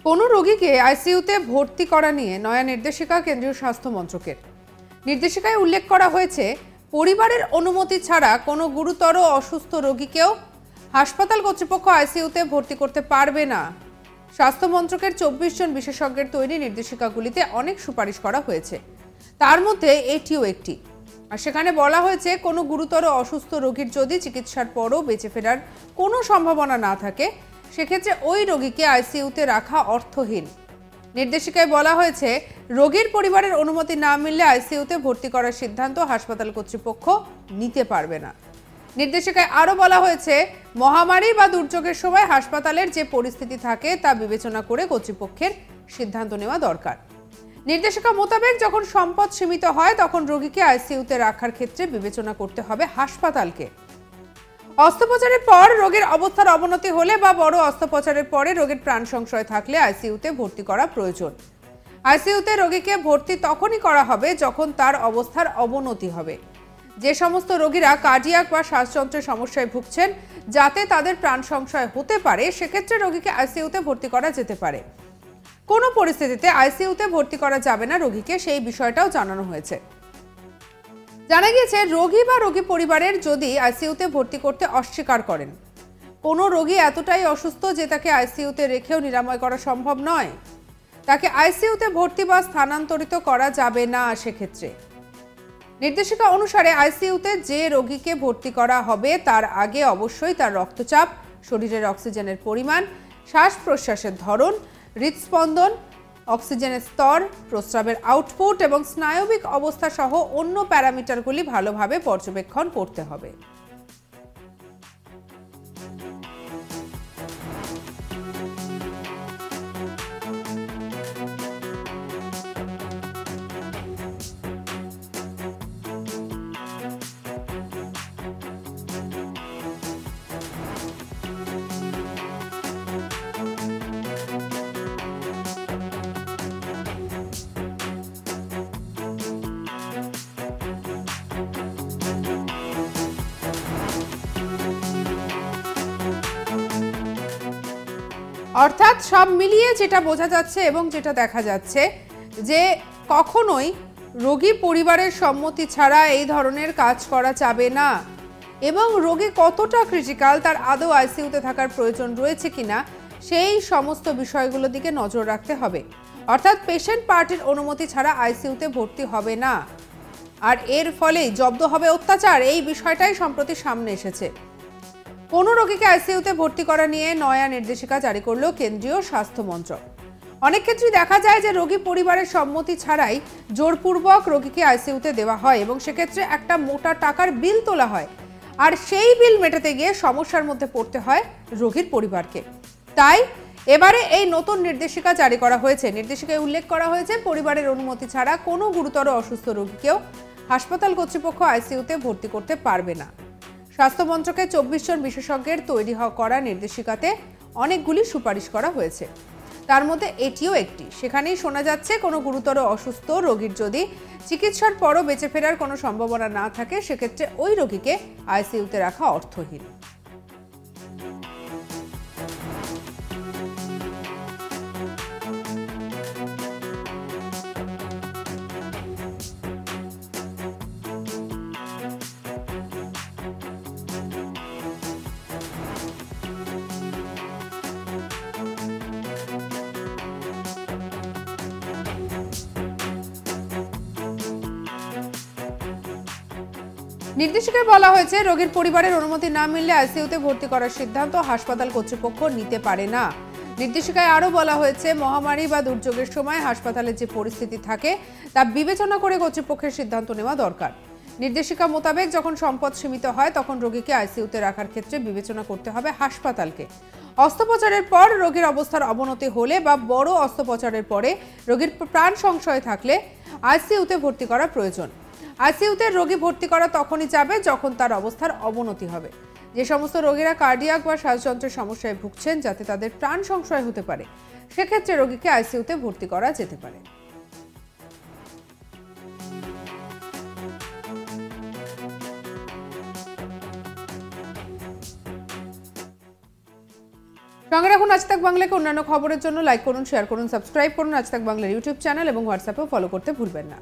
কোনো রোগীকে আইসিইউতে ভর্তি করা নিয়ে নয়া নির্দেশিকা কেন্দ্রীয় স্বাস্থ্য মন্ত্রকের। নির্দেশিকায় উল্লেখ করা হয়েছে, পরিবারের অনুমতি ছাড়া কোনো গুরুতর অসুস্থ রোগীকেও হাসপাতাল কর্তৃপক্ষ আইসিইউতে ভর্তি করতে পারবে না। স্বাস্থ্য মন্ত্রকের 24 জন বিশেষজ্ঞের তৈরি নির্দেশিকাগুলিতে অনেক সুপারিশ করা হয়েছে, তার মধ্যে এটিও একটি। আর সেখানে বলা হয়েছে, কোনো গুরুতর অসুস্থ রোগীর যদি চিকিৎসার পরও বেঁচে ফেরার কোনো সম্ভাবনা না থাকে, সেক্ষেত্রে ওই রোগীকে আইসিইউতে রাখা অর্থহীন। নির্দেশিকায় বলা হয়েছে, রোগীর পরিবারের অনুমতি না মিললে আইসিইউতে ভর্তি করার সিদ্ধান্ত হাসপাতাল কর্তৃপক্ষ নিতে পারবে না। নির্দেশিকায় আরও বলা হয়েছে, মহামারী বা দুর্যোগের সময় হাসপাতালের যে পরিস্থিতি থাকে তা বিবেচনা করে কর্তৃপক্ষের সিদ্ধান্ত নেওয়া দরকার। নির্দেশিকা মোতাবেক যখন সম্পদ সীমিত হয়, তখন রোগীকে আইসিইউতে রাখার ক্ষেত্রে বিবেচনা করতে হবে হাসপাতালকে। অস্ত্রোপচারের পর রোগীর অবস্থার অবনতি হলে বা বড় অস্ত্রোপচারের পরে রোগীর প্রাণ সংশয় থাকলে আইসিইউতে ভর্তি করা প্রয়োজন। আইসিইউতে রোগীকে ভর্তি তখনই করা হবে যখন তার অবস্থার অবনতি হবে। যে সমস্ত রোগীরা কার্ডিয়াক বা শ্বাসযন্ত্রের সমস্যায় ভুগছেন, যাতে তাদের প্রাণ সংশয় হতে পারে, সেক্ষেত্রে রোগীকে আইসিইউতে ভর্তি করা যেতে পারে। কোনো পরিস্থিতিতে আইসিইউতে ভর্তি করা যাবে না রোগীকে, সেই বিষয়টাও জানানো হয়েছে। জানা গিয়েছে, রোগী বা রোগী পরিবারের যদি আইসিইউতে ভর্তি করতে অস্বীকার করেন, কোনো রোগী এতটাই অসুস্থ যে তাকে আইসিইউতে রেখেও নিরাময় করা সম্ভব নয়, তাকে আইসিইউতে ভর্তি বা স্থানান্তরিত করা যাবে না। সেক্ষেত্রে নির্দেশিকা অনুসারে আইসিইউতে যে রোগীকে ভর্তি করা হবে, তার আগে অবশ্যই তার রক্তচাপ, শরীরের অক্সিজেনের পরিমাণ, শ্বাস প্রশ্বাসের ধরন, হৃদস্পন্দন, অক্সিজেনের স্তর, প্রস্রাবের আউটপুট এবং স্নায়বিক অবস্থা সহ অন্য প্যারামিটারগুলি ভালোভাবে পর্যবেক্ষণ করতে হবে। অর্থাৎ সব মিলিয়ে যেটা বোঝা যাচ্ছে এবং যেটা দেখা যাচ্ছে, যে কখনোই রোগী পরিবারের সম্মতি ছাড়া এই ধরনের কাজ করা যাবে না, এবং রোগী কতটা ক্রিটিক্যাল, তার আদৌ আইসিইউতে থাকার প্রয়োজন রয়েছে কিনা, সেই সমস্ত বিষয়গুলোর দিকে নজর রাখতে হবে। অর্থাৎ পেশেন্ট পার্টির অনুমতি ছাড়া আইসিইউতে ভর্তি হবে না, আর এর ফলেই জব্দ হবে অত্যাচার, এই বিষয়টাই সম্প্রতি সামনে এসেছে। কোনো রোগীকে আইসিইউতে ভর্তি করা নিয়ে নয়া নির্দেশিকা জারি করল কেন্দ্রীয় স্বাস্থ্য মন্ত্রক। অনেক ক্ষেত্রেই দেখা যায় যে রোগী পরিবারের সম্মতি ছাড়াই জোরপূর্বক রোগীকে আইসিইউতে দেওয়া হয় এবং সেক্ষেত্রে একটা মোটা টাকার বিল তোলা হয়, আর সেই বিল মেটাতে গিয়ে সমস্যার মধ্যে পড়তে হয় রোগীর পরিবারকে। তাই এবারে এই নতুন নির্দেশিকা জারি করা হয়েছে। নির্দেশিকায় উল্লেখ করা হয়েছে, পরিবারের অনুমতি ছাড়া কোনো গুরুতর অসুস্থ রোগীকেও হাসপাতাল কর্তৃপক্ষ আইসিইউতে ভর্তি করতে পারবে না। স্বাস্থ্য মন্ত্রকের 24 জন বিশেষজ্ঞের তৈরি করা নির্দেশিকাতে অনেকগুলি সুপারিশ করা হয়েছে, তার মধ্যে এটিও একটি। সেখানেই শোনা যাচ্ছে, কোনো গুরুতর অসুস্থ রোগীর যদি চিকিৎসার পরও বেঁচে ফেরার কোনো সম্ভাবনা না থাকে, সেক্ষেত্রে ওই রোগীকে আইসিইউতে রাখা অর্থহীন। নির্দেশিকায় বলা হয়েছে, রোগীর পরিবারের অনুমতি না মিললে আইসিইউতে ভর্তি করার সিদ্ধান্ত হাসপাতাল কর্তৃপক্ষ নিতে পারে না। নির্দেশিকায় আরও বলা হয়েছে, মহামারী বা দুর্যোগের সময় হাসপাতালের যে পরিস্থিতি থাকে তা বিবেচনা করে কর্তৃপক্ষের সিদ্ধান্ত নেওয়া দরকার। নির্দেশিকা মোতাবেক যখন সম্পদ সীমিত হয়, তখন রোগীকে আইসিইউতে রাখার ক্ষেত্রে বিবেচনা করতে হবে হাসপাতালকে। অস্ত্রোপচারের পর রোগীর অবস্থার অবনতি হলে বা বড় অস্ত্রোপচারের পরে রোগীর প্রাণ সংশয় থাকলে আইসিইউতে ভর্তি করা প্রয়োজন। আইসিইউতে রোগী ভর্তি করা তখনই যাবে যখন তার অবস্থার অবনতি হবে। যে সমস্ত রোগীরা কার্ডিয়াক বা শ্বাসযন্ত্রের সমস্যায় ভুগছেন, যাতে তাদের প্রাণ সংশয় হতে পারে, সেক্ষেত্রে রোগীকে আইসিইউতে ভর্তি করা যেতে পারে। সঙ্গে রাখুন আজ তাক বাংলাকে। অন্যান্য খবরের জন্য লাইক করুন, শেয়ার করুন, সাবস্ক্রাইব করুন আজ তাক বাংলার ইউটিউব চ্যানেল এবং হোয়াটসঅ্যাপেও ফলো করতে ভুলবেন না।